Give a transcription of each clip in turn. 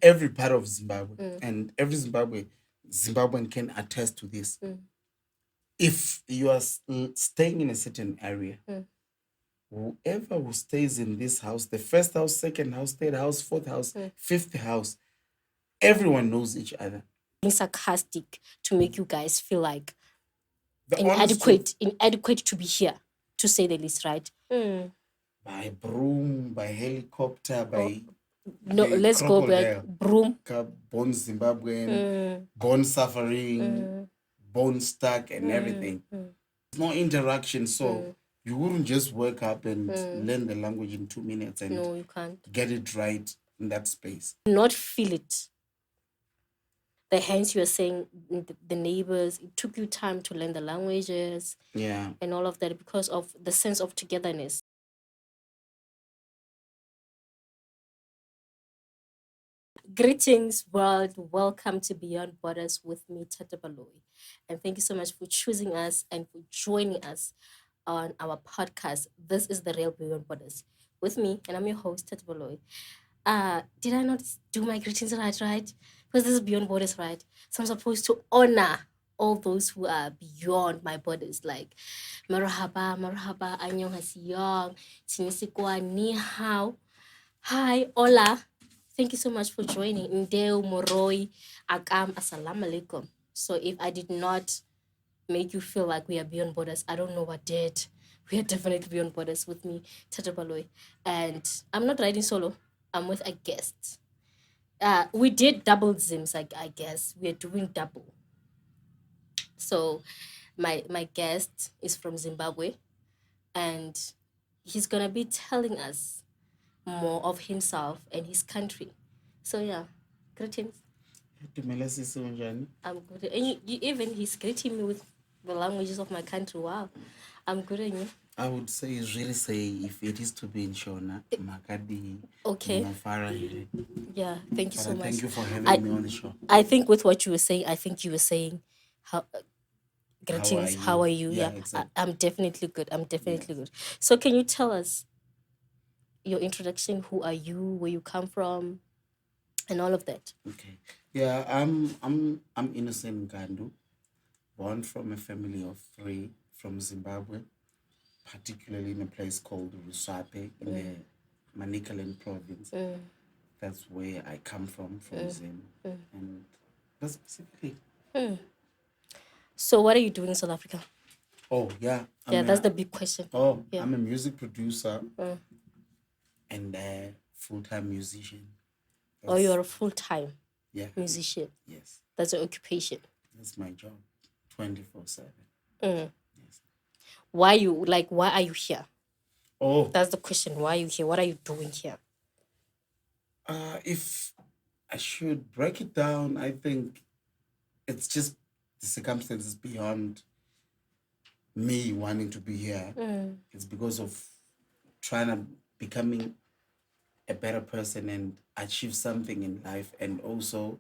every part of Zimbabwe, and every Zimbabwean can attest to this. If you are staying in a certain area, whoever who stays in this house, the first house, second house, third house, fourth house, fifth house, everyone knows each other. Sarcastic to make you guys feel like The honest truth, inadequate to be here, to say the least, right? by broom, by helicopter, by No, by let's go back. crocodile, Broom. born Zimbabwean, born suffering, born stuck, and everything. No interaction, so you wouldn't just wake up and learn the language in 2 minutes and No, you can't. get it right in that space. Not feel it. The hence you are saying the neighbors, it took you time to learn the languages Yeah. and all of that because of the sense of togetherness. Greetings, world. Welcome to Beyond Borders with me, Tata Baloy. And thank you so much for choosing us and for joining us on our podcast. This is The Real Beyond Borders with me, and I'm your host, Tata Baloy. Did I not do my greetings right? Because this is Beyond Borders, right? So I'm supposed to honor all those who are beyond my borders, like marhaba, annyeonghaseyo, sinisikwa, ni hao, hi, hola. Thank you so much for joining. Ndeu, moroi, akam, assalamu alaikum. So if I did not make you feel like we are beyond borders, I don't know what did. We are definitely beyond borders with me, Tata Baloy. And I'm not riding solo. I'm with a guest. We did double Zims, I guess. We are doing double. So my guest is from Zimbabwe, and he's gonna be telling us more of himself and his country. So yeah, greetings. Dumela sisi, unjani? I'm good. And even he's greeting me with the languages of my country. Wow, I'm good at you. I would say, really say, if it is to be in Shona, Makadi, Okay. Mafara. Yeah, thank you But so much. thank you for having me on the show. I think with what you were saying, I think you were saying how greetings, how are you? Yeah, Yeah, exactly. I'm definitely good. I'm definitely good. So can you tell us your introduction? Who are you? Where you come from? And all of that. Okay. Yeah, I'm Innocent Gandu, born from a family of 3 from Zimbabwe, particularly in a place called Luswape in the Manicaland province. That's where I come from Zim. And that's specifically. So what are you doing in South Africa? Oh, yeah. That's the big question. Yeah. I'm a music producer and a full-time musician. You're a full-time Yeah. musician. Yes. That's your occupation. That's my job, 24/7. Mm. Yes. Why are you here? Oh, That's the question. Why are you here? What are you doing here? if I should break it down, I think it's just the circumstances beyond me wanting to be here. It's because of trying to becoming a better person and achieve something in life, and also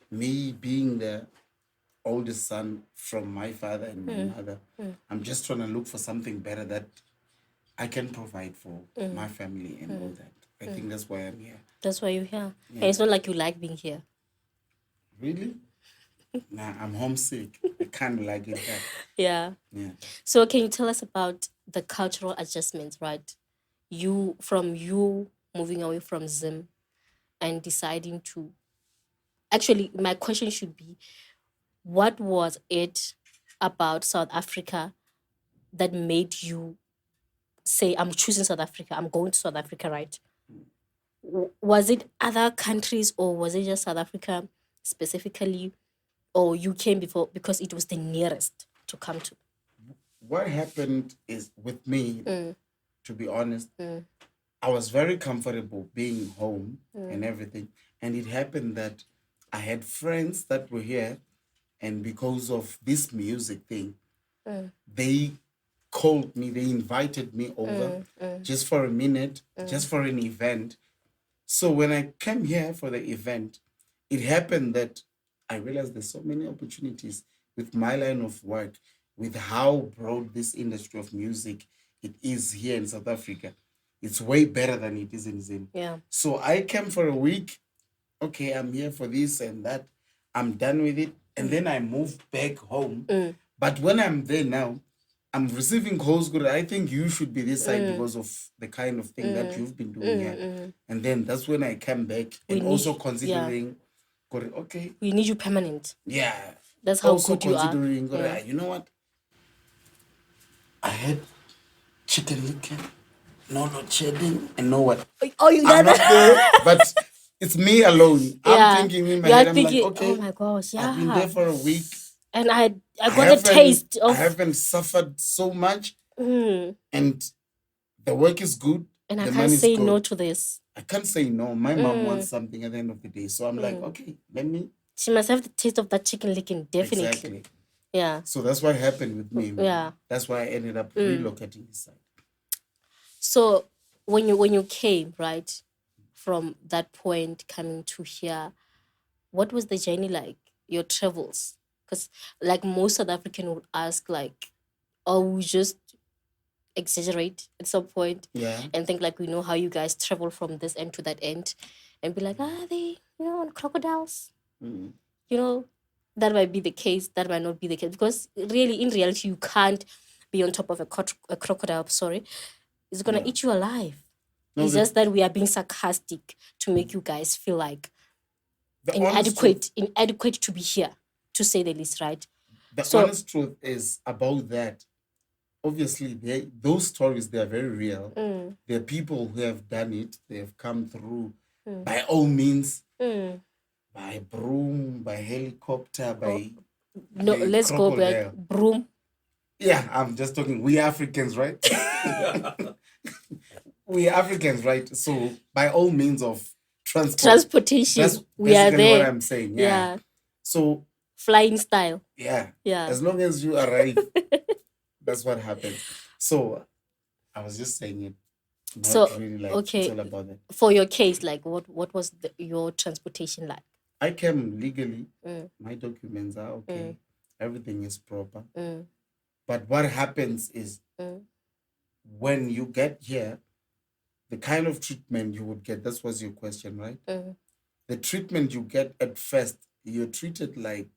me being the oldest son from my father and my mother. I'm just trying to look for something better that I can provide for my family and all that. I think that's why I'm here. That's why you're here. And it's not like you like being here. Really? Nah, I'm homesick. I can't like it here. Yeah. Yeah. So can you tell us about the cultural adjustments, right? You moving away from Zim and deciding to... Actually, my question should be, what was it about South Africa that made you say, I'm choosing South Africa, I'm going to South Africa, right? Was it other countries, or was it just South Africa specifically, or you came before because it was the nearest to come to? What happened is, with me, to be honest, I was very comfortable being home and everything. And it happened that I had friends that were here, and because of this music thing, they called me, they invited me over just for a minute, just for an event. So when I came here for the event, it happened that I realized there's so many opportunities with my line of work, with how broad this industry of music it is here in South Africa. It's way better than it is in Zim. Yeah. So I came for a week, okay, I'm here for this and that. I'm done with it. And then I move back home. But when I'm there now, I'm receiving calls. Good. I think you should be this side because of the kind of thing that you've been doing here. And then that's when I come back and also considering, good, okay, We need you permanent. yeah. That's how Also good you are. considering, good, you know what? I had chicken licken, no load shedding, and know what? Oh, you I'm done not there, that? but it's me alone. I'm thinking in my You are head, I'm thinking, like, oh okay, my gosh, I've been there for a week. And I got a taste I of, haven't suffered so much, and the work is good. and I The can't money is say good. no to this. I can't say no. My mom wants something at the end of the day, so I'm like, okay, let me. She must have the taste of that chicken licking, definitely. Exactly. Yeah. So that's what happened with me. Yeah. That's why I ended up relocating this side. So when you came, right, from that point coming to here, what was the journey like? Your travels? Because like most South African would ask, like, oh, we just exaggerate at some point, and think like we know how you guys travel from this end to that end, and be like, they on crocodiles? You know, that might be the case. That might not be the case, because really, in reality, you can't be on top of a crocodile. Sorry, it's gonna eat you alive. No, it's just that we are being sarcastic to make you guys feel like inadequate to be here, to say the least, right? The honest truth is about that. Obviously, those stories, they are very real. There are people who have done it. They have come through by all means, by broom, by helicopter, by no. Let's go back. Broom. Yeah, I'm just talking. We Africans, right? We Africans, right? So by all means of transportation, that's we are there. What I'm saying, yeah. So flying style. Yeah. As long as you arrive, that's what happens. So I was just saying it. Not really like it's all about that. For your case, like what was your transportation like? I came legally. My documents are okay. Everything is proper. But what happens is when you get here, the kind of treatment you would get, that was your question, right? The treatment you get at first, you're treated like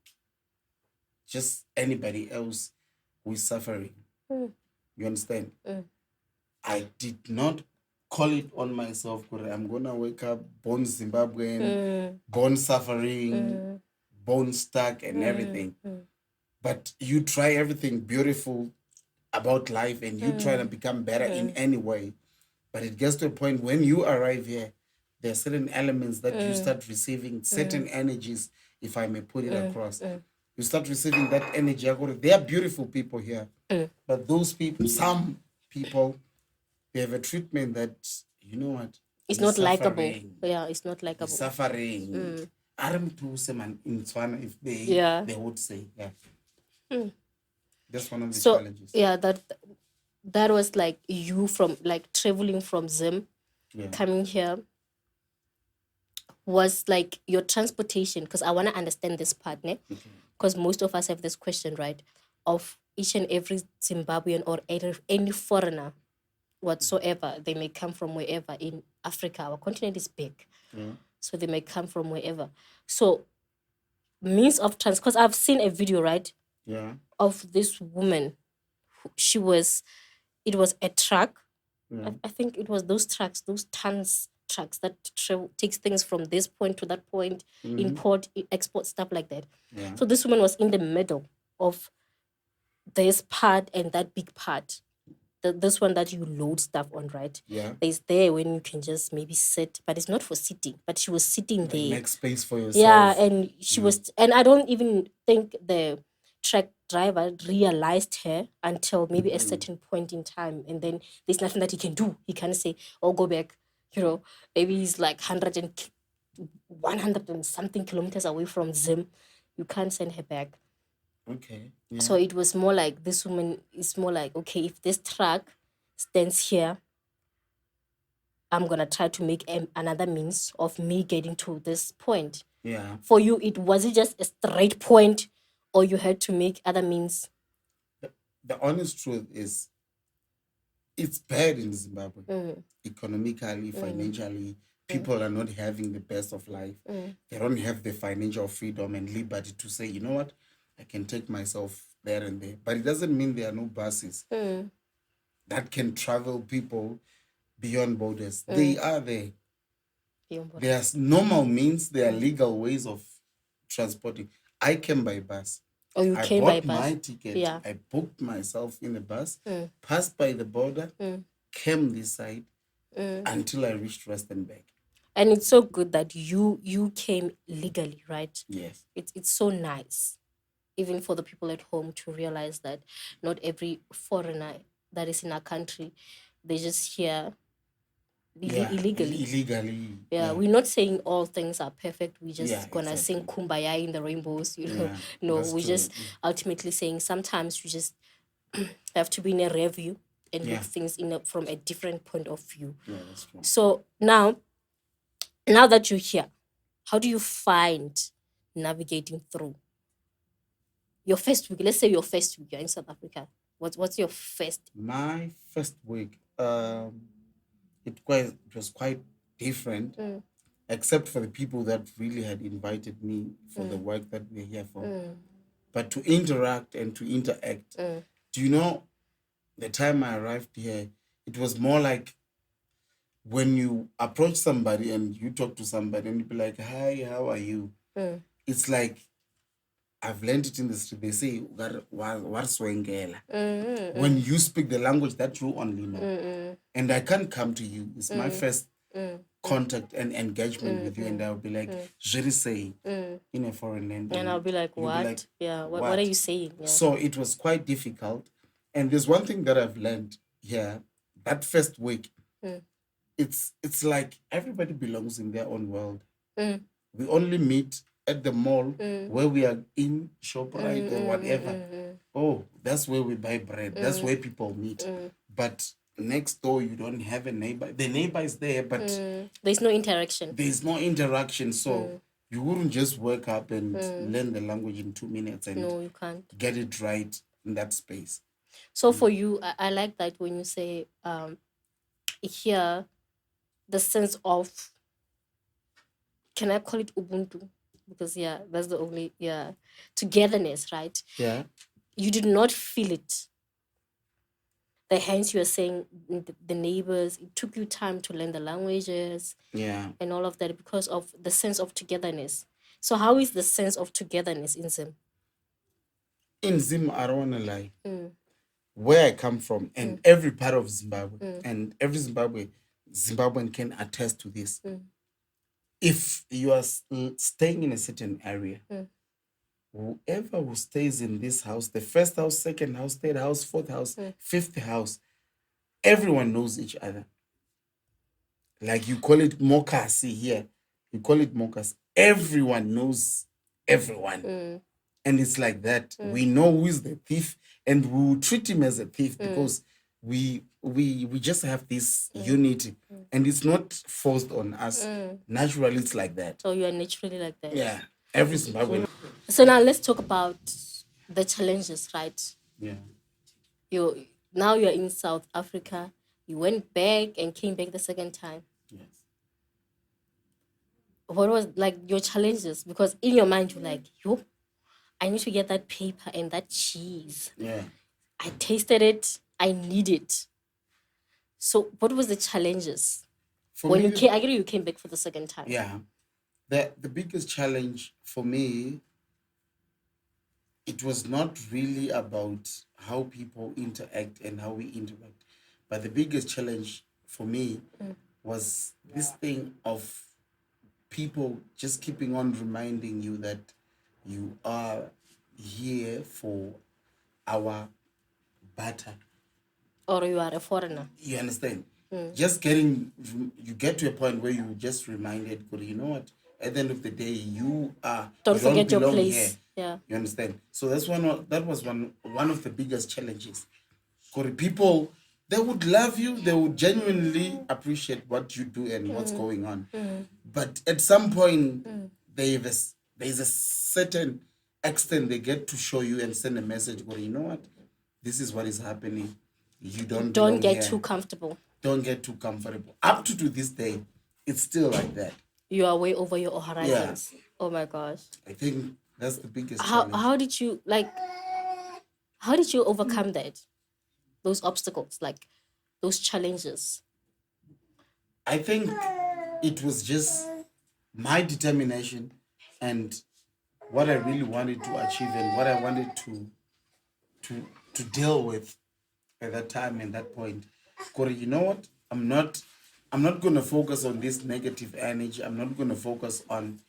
just anybody else who is suffering. You understand? I did not call it on myself. I'm going to wake up born Zimbabwean, born suffering, born stuck and everything. But you try everything beautiful about life and you try to become better in any way. But it gets to a point when you arrive here, there are certain elements that you start receiving, certain energies, if I may put it across. You start receiving that energy. There are beautiful people here. But those people, some people, they have a treatment that, you know what? It's not likable. Yeah, it's not likable. Suffering. I don't know in Tswana if they would say, yeah. That's one of the challenges. Yeah, that was like you from like traveling from Zim, coming here, was like your transportation, because I want to understand this part, because most of us have this question, right, of each and every Zimbabwean or any foreigner whatsoever. They may come from wherever in Africa. Our continent is big, so they may come from wherever. So means of because I've seen a video, right, of this woman. It was a truck. I think it was those trucks, those trucks that takes things from this point to that point, import, export, stuff like that. So this woman was in the middle of this part and that big part. This one that you load stuff on, right? There's there when you can just maybe sit, but it's not for sitting. But she was sitting there. Make space for yourself. Yeah, and she was, and I don't even think the truck driver realized her until maybe a certain point in time, and then there's nothing that he can do. He can't say, "Oh, go back." Maybe he's like 100 and something kilometers away from Zim. You can't send her back. Okay. Yeah. So it was more like this woman is more like, okay, if this truck stands here, I'm gonna try to make another means of me getting to this point. Yeah. For you, was it just a straight point, or you had to make other means? The honest truth is, it's bad in Zimbabwe, economically, financially. people are not having the best of life. They don't have the financial freedom and liberty to say, you know what, I can take myself there and there. But it doesn't mean there are no buses that can travel people beyond borders. They are there. There's normal means, there are legal ways of transporting. I came by bus. Or you I came by bought bus? my ticket. Yeah. I booked myself in the bus, passed by the border, came this side until I reached Rustenburg. And it's so good that you came legally, right? Yes. It's so nice, even for the people at home, to realize that not every foreigner that is in our country, they just here illegally. Illegally. Yeah, we're not saying all things are perfect. We're just gonna exactly. sing kumbaya in the rainbows, you know. Yeah, No, that's we're true. just ultimately saying sometimes you just have to be in a review and look things from a different point of view. Yeah, that's true. So now that you're here, how do you find navigating through your first week? Let's say your first week, you're in South Africa. What's your first? My first week, it was quite different, except for the people that really had invited me for the work that we're here for. But to interact and to interact, do you know, the time I arrived here, it was more like when you approach somebody and you talk to somebody and you be like, hi, how are you? It's like, I've learned it in the street. They say, when you speak the language that you only know. And I can't come to you. It's my first contact and engagement with you. And I'll be like, je say in a foreign land. And I'll be like, you'll what? be like, Yeah, what are you saying? Yeah. So it was quite difficult. And there's one thing that I've learned here. That first week, it's like everybody belongs in their own world. We only meet at the mall where we are in ShopRite or whatever. Oh, that's where we buy bread. That's where people meet. But next door, you don't have a neighbor. The neighbor is there, but there's no interaction. There's no interaction. So you wouldn't just wake up and learn the language in 2 minutes and no, you can't get it right in that space. So for you, I like that when you say here, the sense of, can I call it Ubuntu? Because that's the only togetherness, right? Yeah. You did not feel it. Hence you are saying the neighbors, it took you time to learn the languages, and all of that because of the sense of togetherness. So how is the sense of togetherness in Zim? In Zim, I don't want to lie. Where I come from and every part of Zimbabwe and every Zimbabwean can attest to this. If you are staying in a certain area, whoever who stays in this house, the first house, second house, third house, fourth house, fifth house, everyone knows each other. Like you call it mokasi here. You call it mokas. Everyone knows everyone. And it's like that. We know who is the thief and we will treat him as a thief because we just have this unity and it's not forced on us. Naturally, it's like that. So you are naturally like that. Yeah. Every Zimbabwean. So now let's talk about the challenges, right? Yeah. Now you're in South Africa. You went back and came back the second time. Yes. What was like your challenges? Because in your mind you're like, I need to get that paper and that cheese. Yeah. I tasted it. I need it. So what was the challenges? I agree you came back for the second time. Yeah. The biggest challenge for me, it was not really about how people interact and how we interact. But the biggest challenge for me was this thing of people just keeping on reminding you that you are here for our butter. Or you are a foreigner. You understand? You get to a point where you just reminded, you know what? At the end of the day, you don't forget your place. Here. Yeah. You understand? So that was one of the biggest challenges. Because people, they would love you, they would genuinely appreciate what you do and what's going on. But at some point, there's a certain extent they get to show you and send a message, you know what? This is what is happening. You don't get too comfortable. Don't get too comfortable. Up to this day, it's still like that. You are way over your Yeah, horizons. Oh my gosh. I think that's the biggest How challenge. how did you like how did you overcome that? Those obstacles, like those challenges. I think it was just my determination and what I really wanted to achieve and what I wanted to to deal with at that time and that point. Corey, you know what? I'm not gonna focus on this negative energy. I'm not gonna focus on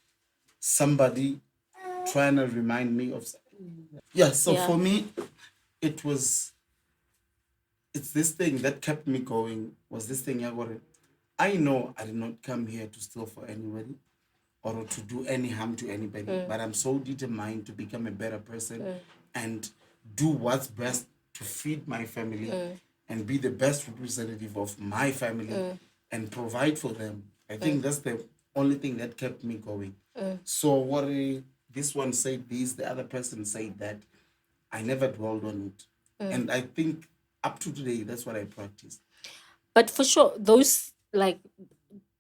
somebody trying to remind me of. Yeah, so Yeah. for me, it was it's this thing that kept me going. Was this thing, Yagore? I know I did not come here to steal for anybody or to do any harm to anybody, but I'm so determined to become a better person and do what's best to feed my family and be the best representative of my family and provide for them. I think that's the only thing that kept me going. So what this one said this, the other person said that. I never dwelled on it. And I think up to today, that's what I practice. But for sure, those like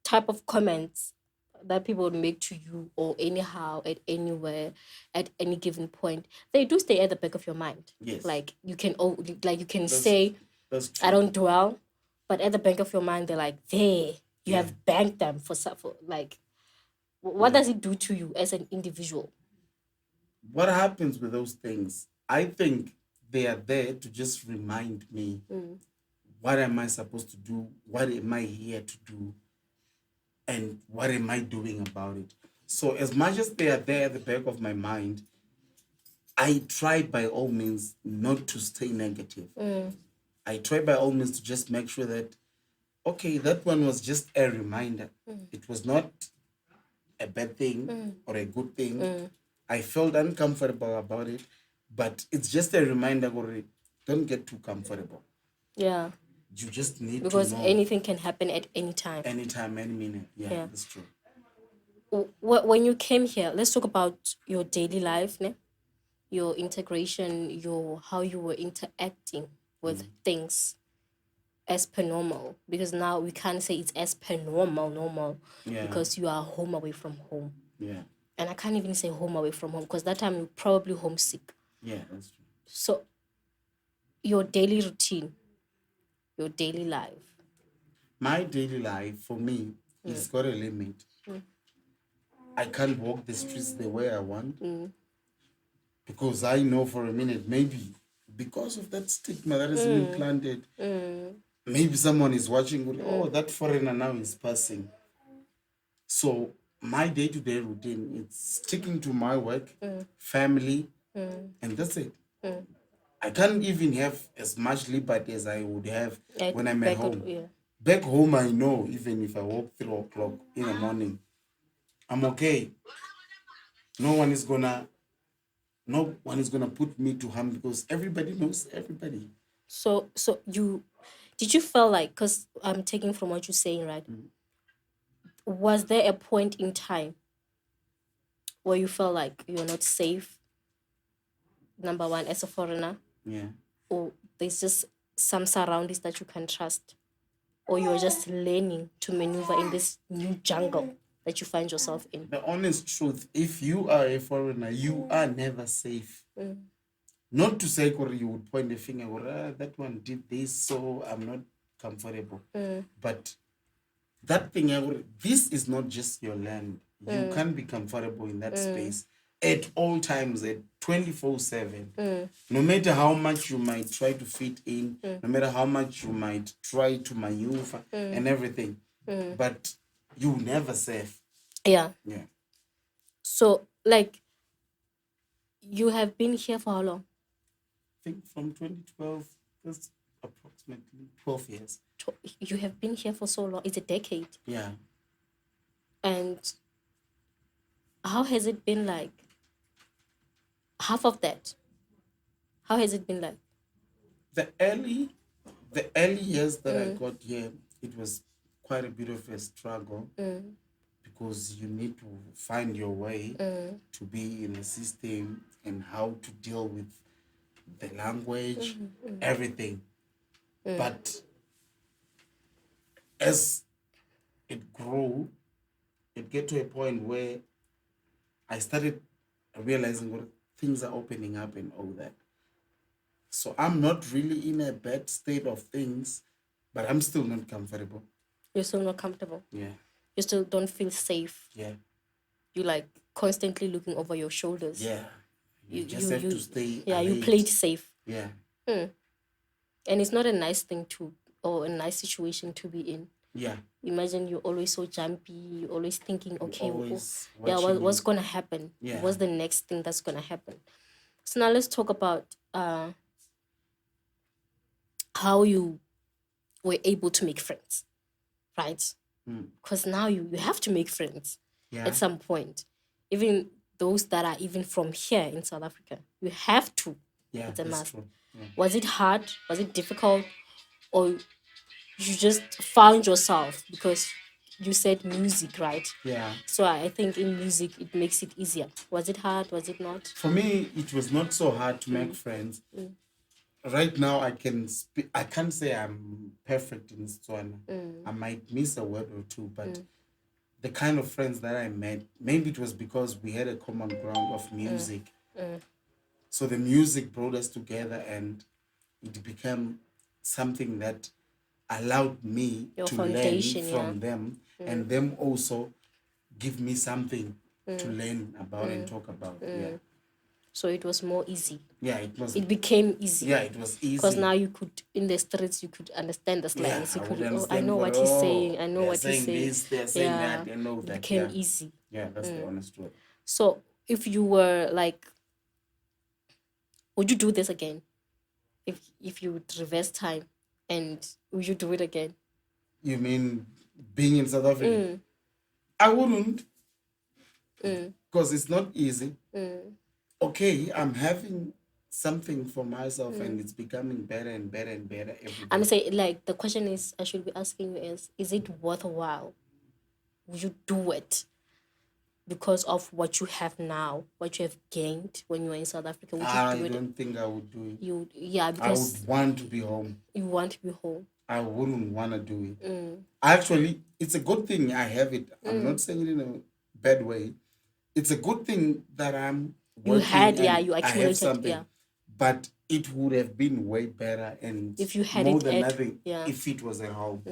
type of comments that people would make to you or anyhow at anywhere at any given point, they do stay at the back of your mind. Yes. Like you can like you can That's say that's I true. don't dwell, but at the back of your mind they're like there you Yeah. have banked them for like what Yeah. does it do to you as an individual? What happens with those things? I think they are there to just remind me what am I supposed to do? What am I here to do? And what am I doing about it? So, as much as they are there at the back of my mind, I try by all means not to stay negative. I try by all means to just make sure that, okay, that one was just a reminder. It was not a bad thing or a good thing. I felt uncomfortable about it, but it's just a reminder. Already, don't get too comfortable. Yeah, You just need to because know anything can happen at any time. anytime, any minute. Yeah, Yeah. that's true. When you came here, let's talk about your daily life, ne? Your integration, your how you were interacting with things as per normal. Because now we can't say it's as per normal, Yeah, because you are home away from home. yeah, And I can't even say home away from home because that time you're probably homesick. yeah, that's true. So your daily routine, your daily life. My daily life for me it's got a limit. I can't walk the streets the way I want because I know for a minute maybe because of that stigma that has been planted, maybe someone is watching. Oh, that foreigner now is passing. So my day-to-day routine it's sticking to my work, family, and that's it. I can't even have as much liberty as I would have when I'm at home. Yeah. Back home, I know even if I walk 3 o'clock in the morning, I'm okay. No one is gonna, no one is gonna put me to harm because everybody knows everybody. So you did you feel like, because I'm taking from what you're saying, right? Was there a point in time where you felt like you're not safe, number one, as a foreigner, Yeah. or there's just some surroundings that you can trust, or you're just learning to maneuver in this new jungle that you find yourself in? The honest truth, if you are a foreigner, you are never safe. Not to say Kore, you would point the finger, that one did this, so I'm not comfortable. But that thing, this is not just your land. You can't be comfortable in that space at all times, at 24/7. No matter how much you might try to fit in, no matter how much you might try to maneuver and everything, but you never safe. Yeah. Yeah. So, like, you have been here for how long? I think from 2012, that's approximately 12 years. You have been here for so long. It's a decade. Yeah. And how has it been like? Half of that. How has it been like? The early the early years that I got here, it was quite a bit of a struggle because you need to find your way to be in the system and how to deal with the language, everything. But as it grew. It get to a point where I started realizing what things are opening up and all that. So I'm not really in a bad state of things, but I'm still not comfortable. You're still not comfortable. Yeah, You still don't feel safe. yeah, You like constantly looking over your shoulders. yeah. You You just you have to you stay yeah, you alert. played safe. Yeah, And it's not a nice thing to or a nice situation to be in. yeah. Imagine you're always so jumpy, you're always thinking, You okay, always yeah, what's watching. gonna happen? Yeah, What's the next thing that's gonna happen? So now let's talk about how you were able to make friends, right? Because now you have to make friends yeah, at some point. Even those that are even from here in South Africa, you have to. yeah. It's a That's must. true. Yeah. Was it hard? Was it difficult? Or you just found yourself because you said music, right? Yeah. So I think in music it makes it easier. Was it hard? Was it not? For me, it was not so hard to make friends. Right now, I can speak. I can't say I'm perfect in Setswana. I might miss a word or two, but the kind of friends that I met, maybe it was because we had a common ground of music. So the music brought us together, and it became something that allowed me Your to learn foundation, yeah. from them, and them also give me something to learn about and talk about. Yeah, So it was more easy. yeah, it was. It became easy. Yeah, it was Because easy. now you could, in the streets, you could understand the Yeah, slangs. You I could, would oh, I understand. know What, what he's oh, saying. I know they're what he's saying saying. this, they're saying Yeah, that, and all it that. became Yeah, easy. yeah, that's the honest truth. So if you were like, would you do this again? If you would reverse time, and would you do it again? You mean being in South Africa? I wouldn't, because it's not easy. Okay, I'm having something for myself, and it's becoming better and better and better every I'm day. saying, like, the question is, I should be asking you is it worthwhile? Would you do it because of what you have now, what you have gained when you were in South Africa? Would you I do it? don't think I would do it. Yeah, I because would want to be home. you want to be home. I wouldn't want to do it. Actually, it's a good thing I have it. I'm not saying it in a bad way. It's a good thing that I'm You had, working yeah, and you I have accumulated, something. yeah. But it would have been way better and If you had more it than at, nothing yeah, if it was at home.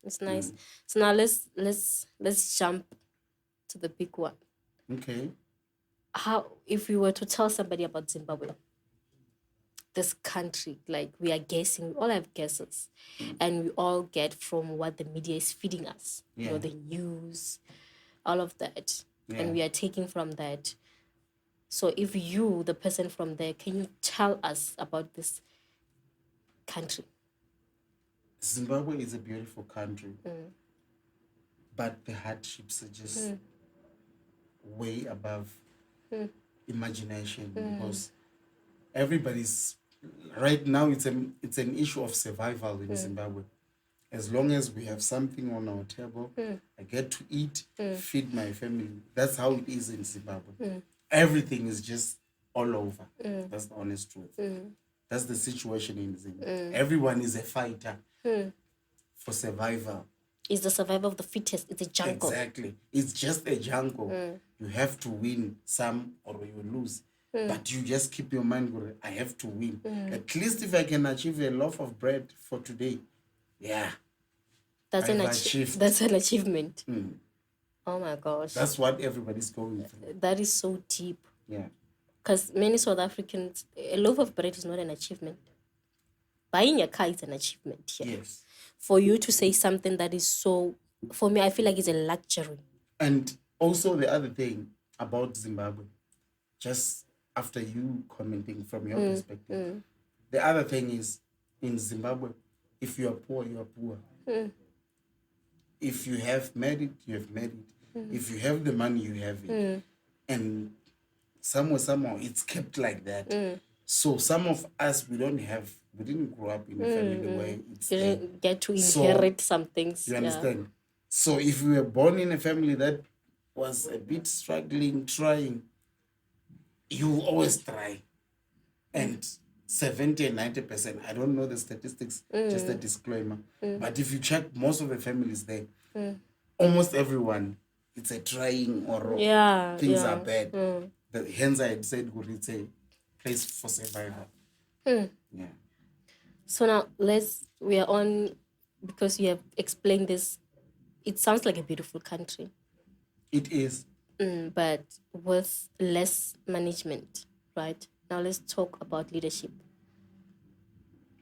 it's nice. So now let's jump to the big one. Okay. How, if you were to tell somebody about Zimbabwe, this country, like, we are guessing, we all have guesses, and we all get from what the media is feeding us, Yeah. the news, all of that, and Yeah. we are taking from that. So if you, the person from there, can you tell us about this country? Zimbabwe is a beautiful country, but the hardships are just way above imagination because everybody's right now it's an issue of survival in Zimbabwe. As long as we have something on our table, I get to eat, feed my family. That's how it is in Zimbabwe. Everything is just all over. That's the honest truth. That's the situation in Zimbabwe. Everyone is a fighter for survival. Is the survival of the fittest. It's a jungle. Exactly. It's just a jungle. You have to win some or you lose. But you just keep your mind going, I have to win. At least if I can achieve a loaf of bread for today, yeah. That's that's an achievement. Oh my gosh. That's what everybody's going through. That is so deep. Yeah. Because many South Africans, a loaf of bread is not an achievement. Buying a car is an achievement here. Yes. For you to say something that is so, for me, I feel like it's a luxury. And also the other thing about Zimbabwe, just after you commenting from your perspective, the other thing is in Zimbabwe, if you are poor, you are poor. If you have made it, you have made it. If you have the money, you have it. And somehow, it's kept like that. So some of us, we didn't grow up in a family where it's Didn't get to inherit some things. you understand? So if you were born in a family that was a bit struggling, trying, you always try. And 70 and 90%, I don't know the statistics, just a disclaimer. But if you check most of the families there, almost everyone, it's a trying or Yeah, things are yeah. bad. Hence I said it's a place for survival. Yeah. So now we are on, because you have explained this, it sounds like a beautiful country, It is. but with less management, right? Now let's talk about leadership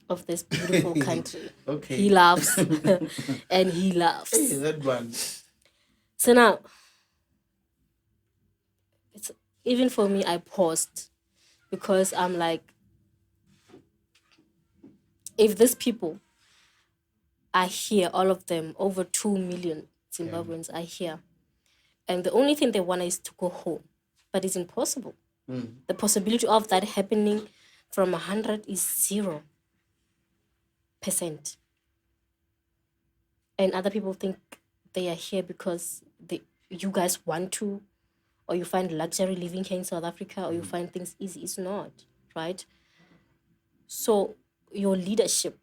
of this beautiful country. Okay. He loves and he Hey, loves. that one. So now, it's even for me, I paused because I'm like, if these people are here, all of them, over 2 million Zimbabweans are here, and the only thing they want is to go home, but it's impossible. The possibility of that happening from 100 is 0%. And other people think they are here because you guys want to, or you find luxury living here in South Africa, or you find things easy. It's not, right? So your leadership,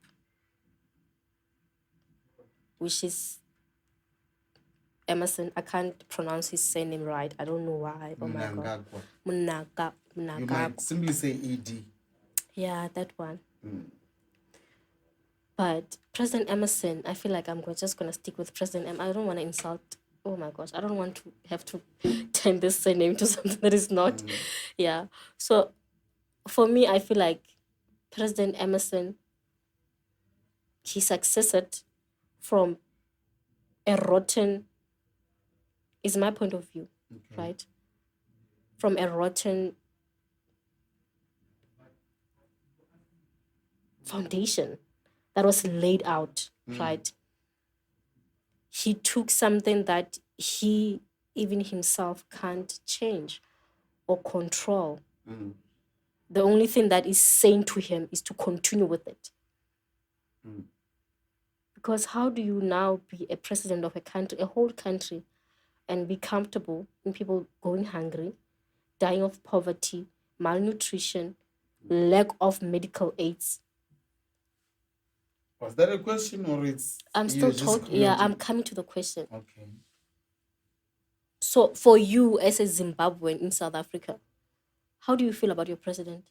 which is Emerson, I can't pronounce his surname right. I don't know why. Oh my God. Mnangagwa. You Munagap. might simply say ED. Yeah, that one. But President Emerson, I feel like just going to stick with President I don't want to insult. Oh my gosh, I don't want to have to turn this surname to something that is not. Yeah. So for me, I feel like President Emerson, he succeeded from a rotten, is my point of view, right? From a rotten foundation that was laid out, right? He took something that he even himself can't change or control. The only thing that is sane to him is to continue with it. Because how do you now be a president of a country, a whole country, and be comfortable in people going hungry, dying of poverty, malnutrition, lack of medical aids? Was that a question or it's I'm still talking. Yeah, I'm coming to the question. Okay. So for you as a Zimbabwean in South Africa, how do you feel about your president?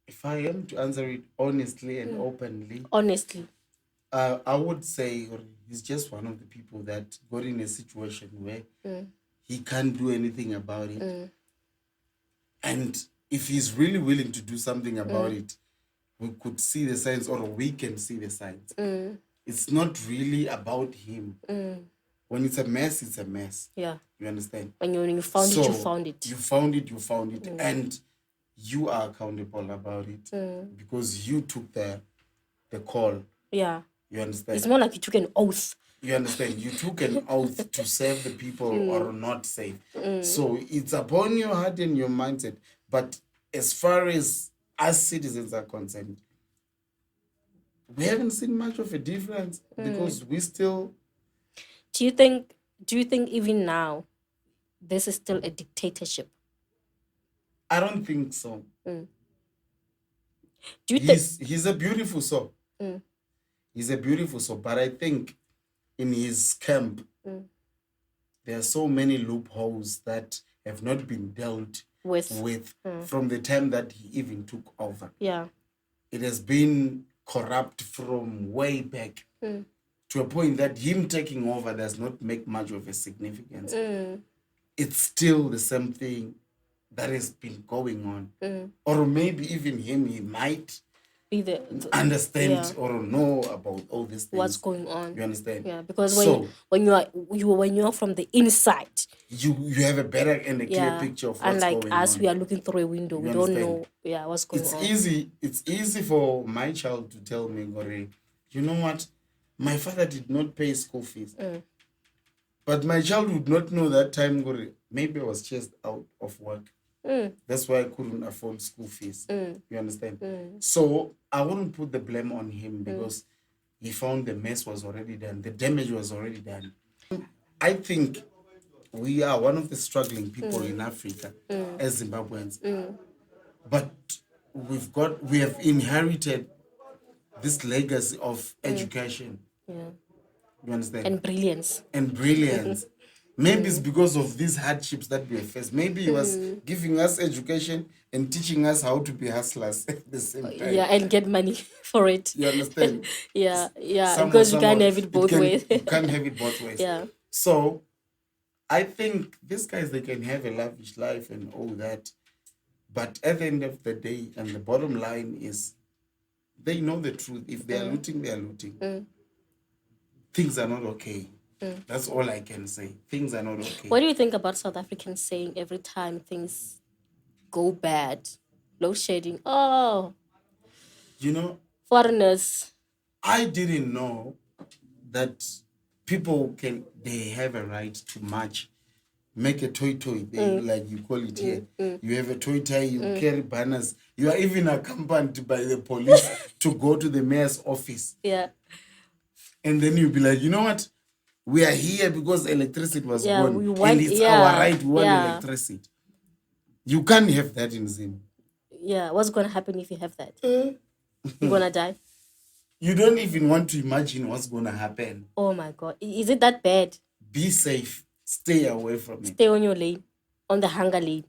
If I am to answer it honestly and openly, Honestly. I would say he's just one of the people that got in a situation where he can't do anything about it. And if he's really willing to do something about it, we could see the signs, or we can see the signs. It's not really about him. When it's a mess, it's a mess. Yeah. You understand? When you found it, you found it. You found it. And you are accountable about it because you took the call. Yeah. You understand? It's more like you took an oath. You understand? You took an oath to save the people or not save. So it's upon your heart and your mindset. But as far as us citizens are concerned, we haven't seen much of a difference because we still. Do you think even now this is still a dictatorship? I don't think so. Do you he's a beautiful soul. He's a beautiful soul, but I think in his camp there are so many loopholes that have not been dealt with from the time that he even took over. Yeah. It has been corrupt from way back to a point that him taking over does not make much of a significance. It's still the same thing that has been going on. Or maybe even him, he might be understand or know about all these things. What's going on? You understand? Yeah, because when you are from the inside, you have a better and a clear picture of what's going on. Unlike us, we are looking through a window. We don't know what's going on. It's easy for my child to tell me, Gore, you know what? My father did not pay school fees. But my child would not know that time, Gore, maybe I was chased out of work. That's why I couldn't afford school fees. You understand? So I wouldn't put the blame on him because he found the mess was already done. The damage was already done. I think we are one of the struggling people in Africa as Zimbabweans. But we have inherited this legacy of education. Yeah. You understand? And brilliance. And brilliance. Maybe it's because of these hardships that we face. Maybe he was giving us education and teaching us how to be hustlers at the same time. Yeah, and get money for it. You understand? Yeah, Somehow, because you can't have it both ways. You can't have it both ways. Yeah. So I think these guys, they can have a lavish life and all that. But at the end of the day, and the bottom line is, they know the truth. If they are looting, they are looting. Things are not okay. That's all I can say. Things are not okay. What do you think about South Africans saying every time things go bad, load shedding? Oh, You know, foreigners. I didn't know that people they have a right to march, make a toy, like you call it here. You have a toy, you carry banners. You are even accompanied by the police to go to the mayor's office. Yeah. And then you'll be like, you know what? We are here because electricity was gone. We want, and it's our right. We want electricity. You can't have that in Zim. Yeah. What's going to happen if you have that? You're going to die? You don't even want to imagine what's going to happen. Oh, my God. Is it that bad? Be safe. Stay away from it. Stay on your lane. On the hunger lane.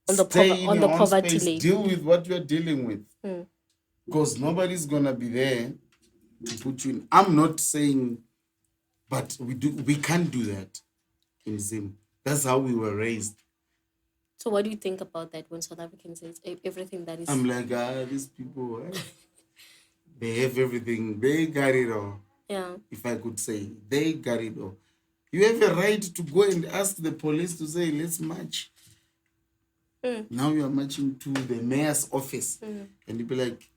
On the, poverty lane. Deal with what you're dealing with. Because nobody's going to be there to put you in. I'm not saying, but we can't do that in Zim. That's how we were raised. So what do you think about that when South Africans say everything that is... I'm like, these people, they have everything. They got it all. Yeah. If I could say, they got it all. You have a right to go and ask the police to say, let's march. Now you are marching to the mayor's office. And you be like,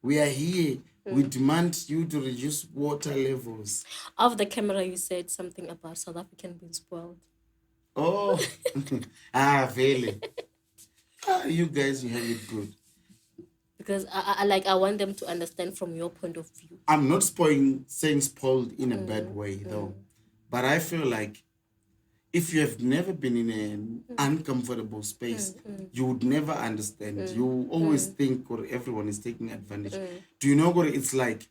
we are here. We demand you to reduce water levels. Off the camera, you said something about South African being spoiled. Oh, really? You guys, you have it good. Because I want them to understand from your point of view. I'm not saying spoiled in a bad way, though. But I feel like if you have never been in an uncomfortable space, you would never understand. You always think or everyone is taking advantage. Do you know what it's like?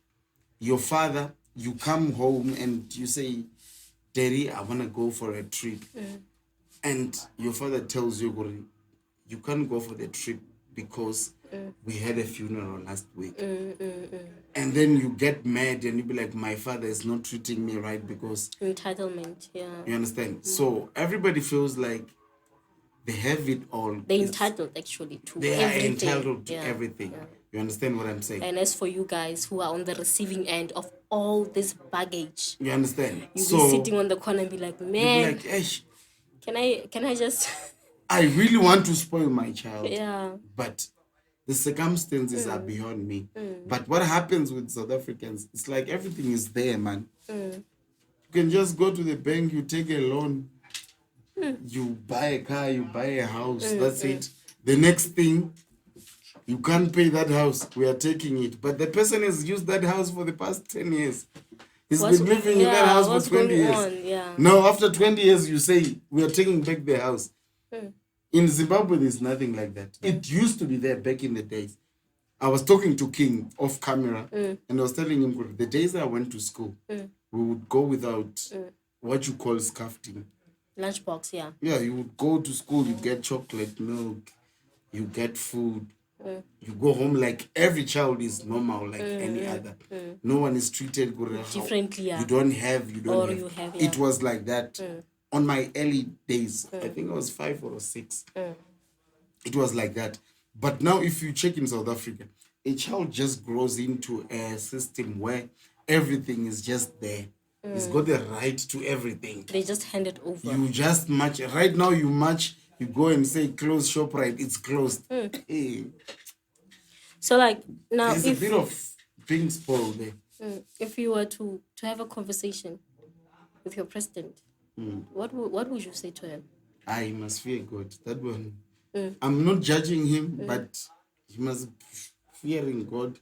Your father, you come home and you say, Daddy, I want to go for a trip. And your father tells you, you can't go for the trip because we had a funeral last week. And then you get mad and you be like, my father is not treating me right because... Entitlement, yeah. You understand? So everybody feels like they have it all. They're entitled, actually, to everything. They are entitled to yeah. everything. Yeah. You understand what I'm saying? And as for you guys who are on the receiving end of all this baggage... You understand? You'll be sitting on the corner and be like, man... Be like, Can I just... I really want to spoil my child. Yeah. But the circumstances are beyond me. But what happens with South Africans, it's like everything is there, man. You can just go to the bank, you take a loan, you buy a car, you buy a house, that's it. The next thing, you can't pay that house, we are taking it. But the person has used that house for the past 10 years. He's been living in that house for 20 years. Yeah. Now, after 20 years, you say, we are taking back the house. In Zimbabwe, there's nothing like that. It used to be there back in the days. I was talking to King off camera, and I was telling him, the days I went to school, we would go without what you call scuffing. Lunchbox, yeah. Yeah, you would go to school, you get chocolate, milk, you get food. You go home like every child is normal, like any other. No one is treated differently. Yeah. You don't have. You have. Yeah. It was like that. On my early days, I think I was 5 or 6. It was like that. But now if you check in South Africa, a child just grows into a system where everything is just there. He's got the right to everything. They just hand it over. You just match. Right now you match, you go and say close ShopRite, it's closed. Hey. So like now there's a bit of being spoiled there. If you were to have a conversation with your president, what would you say to him? He must fear God. That one. I'm not judging him, but he must fearing God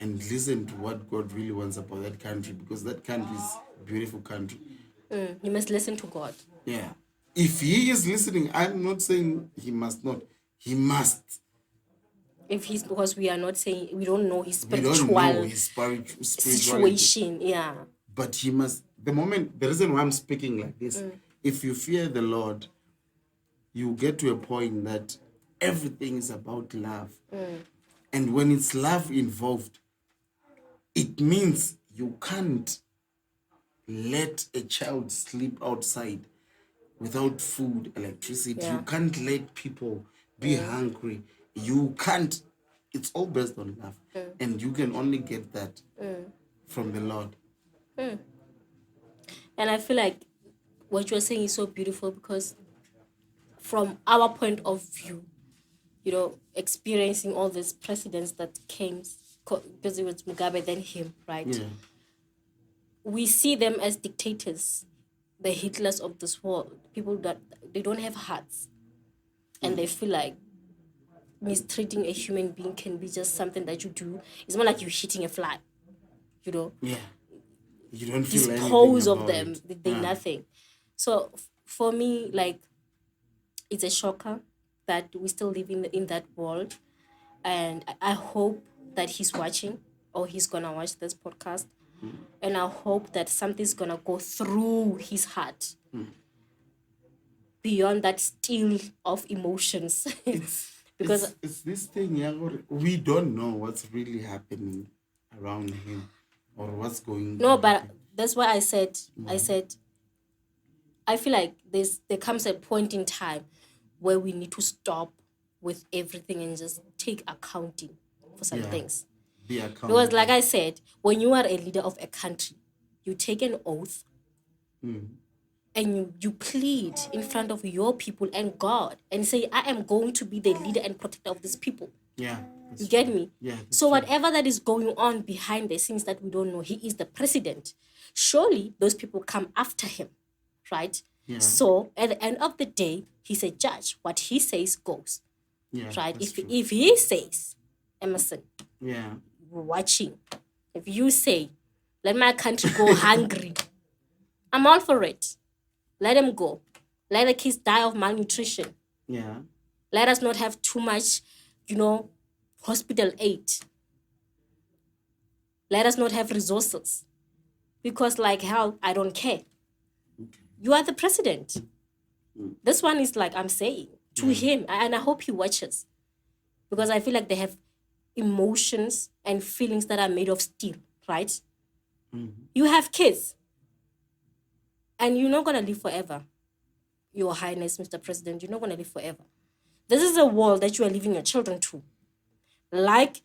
and listen to what God really wants about that country, because that country is a beautiful country. You must listen to God. Yeah. If he is listening, I'm not saying he must not. He must. If he's, because we are not saying, we don't know his We don't know spiritual his spirituality. situation. Yeah. But he must, the reason why I'm speaking like this, if you fear the Lord, you get to a point that everything is about love. And when it's love involved, it means you can't let a child sleep outside without food, electricity. Yeah. You can't let people be hungry. You can't. It's all based on love. And you can only get that from the Lord. And I feel like what you're saying is so beautiful, because from our point of view, experiencing all these presidents that came, because it was Mugabe, then him, right? Yeah. We see them as dictators, the Hitlers of this world, people that they don't have hearts, and they feel like mistreating a human being can be just something that you do. It's more like you hitting a fly, Yeah. You don't feel anything dispose of about them. it. They nothing. So for me, like, it's a shocker that we still live in that world, and I hope that he's watching, or he's gonna watch this podcast, and I hope that something's gonna go through his heart beyond that steel of emotions. Because It's this thing, yeah, we don't know what's really happening around him or what's going no, to but happen. that's why I said I feel like there comes a point in time where we need to stop with everything and just take accounting for some Yeah. things. Be Because like accountable. I said, when you are a leader of a country, you take an oath and you plead in front of your people and God and say, I am going to be the leader and protector of these people. Yeah. You get me? Yeah. So whatever that is going on behind the scenes that we don't know, he is the president. Surely those people come after him, right? Yeah. So at the end of the day, he's a judge. What he says goes, Yeah. right? That's true. If he says, Emerson, Yeah. we're watching. If you say, let my country go hungry, I'm all for it. Let him go. Let the kids die of malnutrition. Yeah. Let us not have too much, hospital aid. Let us not have resources. Because like hell, I don't care. You are the president. This one is like I'm saying to him, and I hope he watches. Because I feel like they have emotions and feelings that are made of steel, right? You have kids. And you're not gonna live forever. Your Highness, Mr. President, you're not gonna live forever. This is a world that you are leaving your children to. Like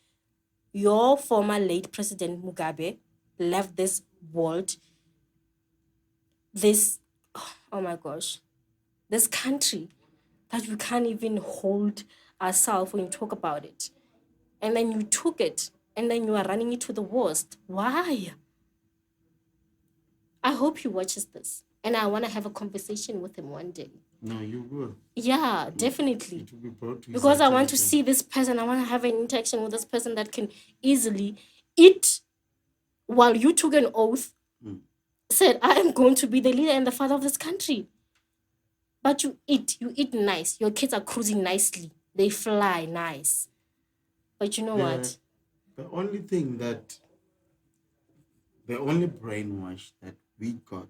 your former late President Mugabe left this world, this, oh my gosh, this country that we can't even hold ourselves when you talk about it. And then you took it and then you are running it to the worst. Why? I hope he watches this. And I want to have a conversation with him one day. No, you will. Yeah, definitely. It will be brought to his Because I want to attention. see this person. I want to have an interaction with this person that can easily eat while you took an oath, said, I am going to be the leader and the father of this country. But you eat nice. Your kids are cruising nicely. They fly nice. But you know what? The only thing that, the only brainwash that we got,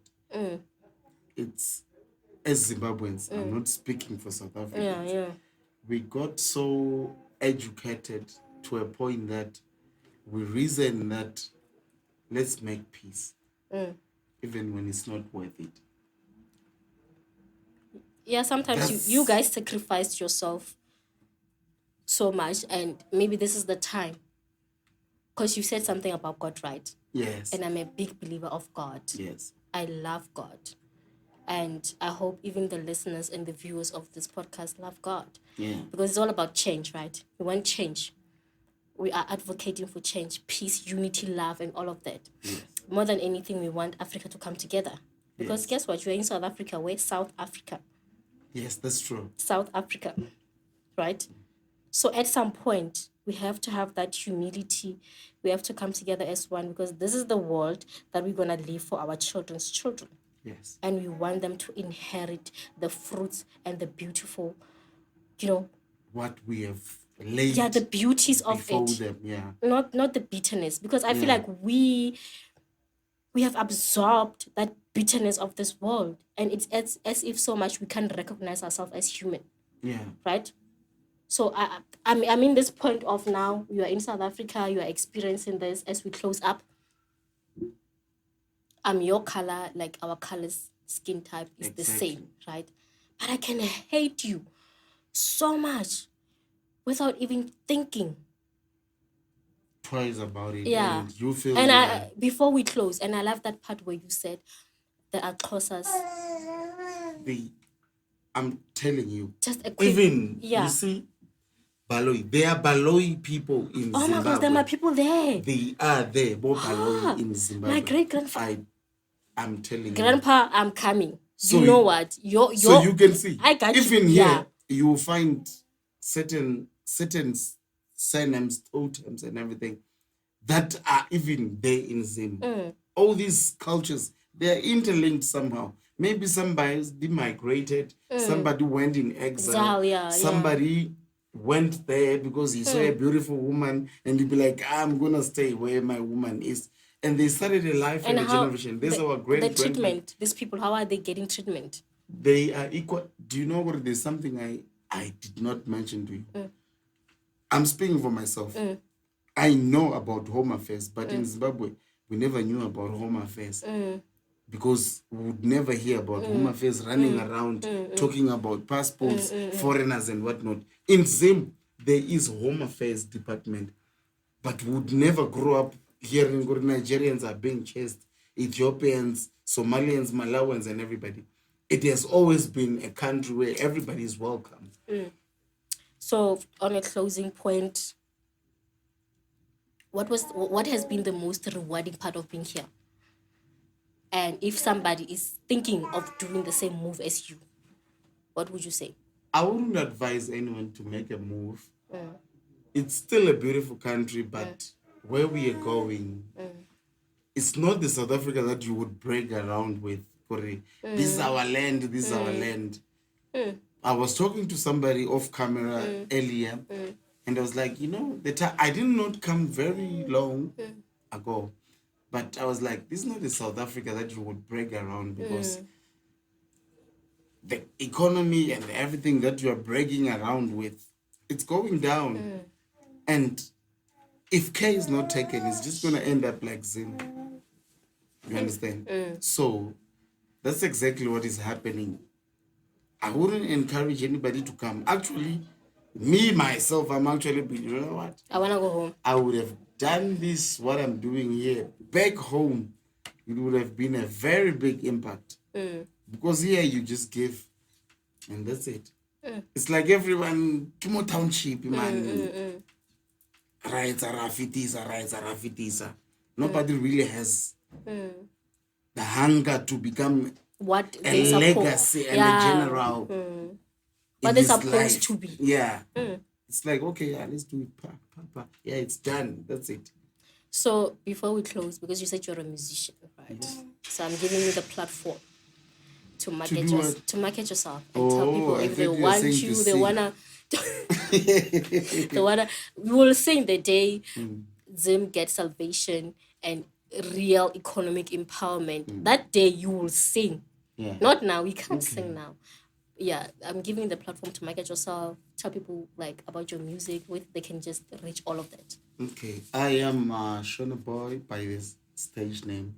it's, as Zimbabweans, I'm not speaking for South Africans. Yeah. We got so educated to a point that we reason that let's make peace, even when it's not worth it. Yeah, sometimes you guys sacrificed yourself so much, and maybe this is the time. Because you said something about God, right? Yes. And I'm a big believer of God. Yes. I love God. And I hope even the listeners and the viewers of this podcast love God. Yeah. Because it's all about change, right? We want change. We are advocating for change, peace, unity, love, and all of that. Yes. More than anything, we want Africa to come together. Because Yes. guess what? You're in South Africa. We're South Africa. Yes, that's true. South Africa, right? So at some point, we have to have that humility. We have to come together as one, because this is the world that we're going to leave for our children's children. Yes. And we want them to inherit the fruits and the beautiful, What we have yeah, the late beauties of before it, them. Yeah. not the bitterness, because I feel Yeah. like we have absorbed that bitterness of this world, and it's as if so much we can't recognize ourselves as human, Yeah. right? So I'm in this point of now you are in South Africa, you are experiencing this. As we close up, I'm your color, like our colors, skin type is the Exactly. same, right? But I can hate you so much without even thinking. Twice about it, Yeah. and you feel, And yeah, before we close, and I love that part where you said there are closest. the I'm telling you, Just a quick, even you yeah. see, Baloi, there are Baloi people in Oh my gosh, there Zimbabwe. are people there. They are there, more Baloi Ah, in my Zimbabwe. great grandfather, I'm telling you. grandpa, I'm coming. So You know what? so you can see, I got you. even Yeah. here, you will find certain surnames, totems, and everything that are even there in Zim. All these cultures, they are interlinked somehow. Maybe somebody demigrated, somebody went in exile, Exile, yeah, yeah. somebody went there because he saw a beautiful woman and he'd be like, I'm gonna stay where my woman is. And they started a life And and a how generation. There's our the great grandparents. treatment, these people, how are they getting treatment? They are equal. Do you know what? There's something I did not mention to you. I'm speaking for myself. I know about Home Affairs, but in Zimbabwe, we never knew about Home Affairs because we would never hear about Home Affairs running around talking about passports, foreigners, and whatnot. In Zim, there is Home Affairs department, but we would never grow up hearing that Nigerians are being chased, Ethiopians, Somalians, Malawans, and everybody. It has always been a country where everybody is welcome. So, on a closing point, what has been the most rewarding part of being here? And if somebody is thinking of doing the same move as you, what would you say? I wouldn't advise anyone to make a move. It's still a beautiful country, but where we are going, it's not the South Africa that you would brag around with. Kore, this is our land, this is our land. I was talking to somebody off camera earlier, and I was like, I did not come very long ago, but I was like, this is not the South Africa that you would brag around because the economy and everything that you are bragging around with, it's going down. And if care is not taken, it's just going to end up like Zim. You understand? So that's exactly what is happening. I wouldn't encourage anybody to come. Actually, me, myself, I'm actually, you know what? I want to go home. I would have done this, what I'm doing here, back home. It would have been a very big impact. Because here you just give, and that's it. It's like everyone, Kimo Township, man. Rights are rafitisa. Nobody really has the hunger to become What a they support. legacy and a Yeah. general What in they're this supposed life. to be. Yeah. It's like, okay, yeah, let's do it. Pa, pa, pa. Yeah, it's done. That's it. So before we close, because you said you're a musician, right? So I'm giving you the platform to market do what? to market yourself and tell people I if they thought you were want saying you, to they sing. wanna they wanna we will sing the day Zim gets salvation and real economic empowerment. That day you will sing. Yeah. Not now, we can't sing now. Yeah, I'm giving you the platform to market yourself, tell people like about your music, where they can just reach all of that. Okay. I am Shona Boy by this stage name.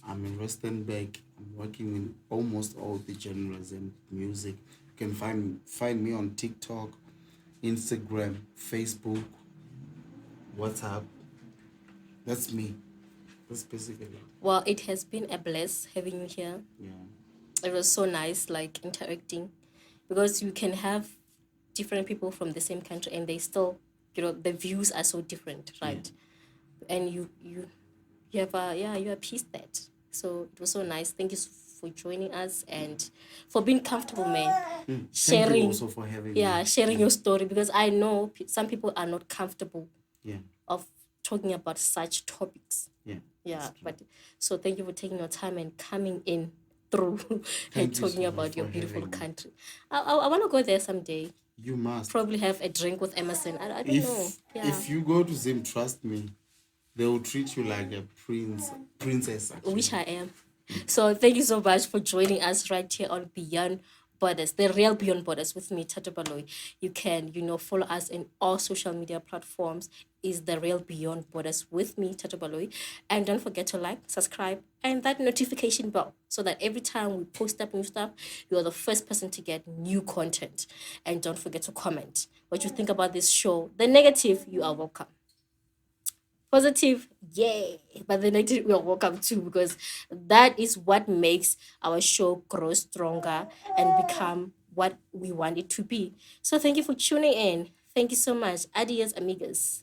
I'm in Rustenburg. I'm working in almost all the genres and music. You can find me on TikTok, Instagram, Facebook, WhatsApp. That's me. That's basically it. Well, it has been a bless having you here. Yeah. It was so nice like interacting, because you can have different people from the same country and they still, the views are so different, right? And you have you appeased that. So it was so nice. Thank you for joining us and for being comfortable, man. Thank you Sharing, also for having me. sharing your story, because I know some people are not comfortable Yeah. of talking about such topics. Yeah. Yeah, but so thank you for taking your time and coming in through and Thank you talking so much about your for beautiful having me. country. I want to go there someday. You must. Probably have a drink with Emerson. I don't know. Yeah. If you go to Zim, trust me, they will treat you like a princess Which actually. I am. So thank you so much for joining us right here on Beyond Borders, the real Beyond Borders with me, Tata Baloy. You can, follow us in all social media platforms. Is the real Beyond Borders with me, Tata Baloy. And don't forget to like, subscribe, and that notification bell so that every time we post up new stuff, you are the first person to get new content. And don't forget to comment what you think about this show. The negative, you are welcome. Positive, yay, but the negative we are welcome too, because that is what makes our show grow stronger and become what we want it to be. So thank you for tuning in. Thank you so much. Adios, amigos.